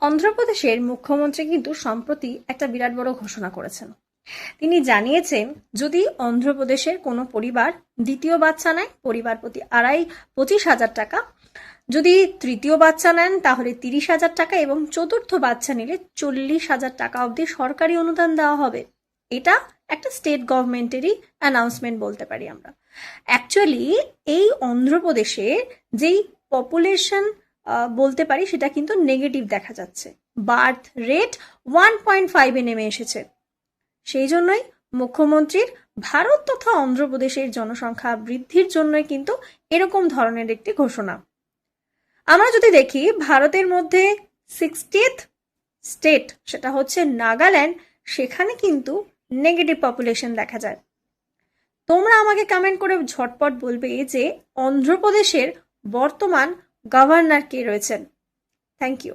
অন্ধ্রপ্রদেশের মুখ্যমন্ত্রী কিন্তু সম্প্রতি একটা বিরাট বড় ঘোষণা করেছেন। তিনি জানিয়েছেন, যদি অন্ধ্রপ্রদেশের কোনো পরিবার দ্বিতীয় বাচ্চা নেয়, পরিবার প্রতি 25,000 টাকা, যদি তৃতীয় বাচ্চা নেন তাহলে 30,000 টাকা, এবং চতুর্থ বাচ্চা নিলে 40,000 টাকা অবধি সরকারি অনুদান দেওয়া হবে। এটা একটা স্টেট গভর্নমেন্টেরই অ্যানাউন্সমেন্ট বলতে পারি আমরা। অ্যাকচুয়ালি এই অন্ধ্রপ্রদেশে যেই পপুলেশন বলতে পারি সেটা কিন্তু নেগেটিভ দেখা যাচ্ছে। বার্থ রেট 1.5-এ নেমে এসেছে। সেই জন্যই মুখ্যমন্ত্রীর ভারত তথা অন্ধ্রপ্রদেশের জনসংখ্যা বৃদ্ধির জন্যই কিন্তু এরকম ধরনের একটি ঘোষণা। আমরা যদি দেখি ভারতের মধ্যে 60th স্টেট, সেটা হচ্ছে নাগাল্যান্ড, সেখানে কিন্তু নেগেটিভ পপুলেশন দেখা যায়। তোমরা আমাকে কমেন্ট করে ঝটপট বলবে যে অন্ধ্রপ্রদেশের বর্তমান গভর্নর কে রয়েছেন। Thank you.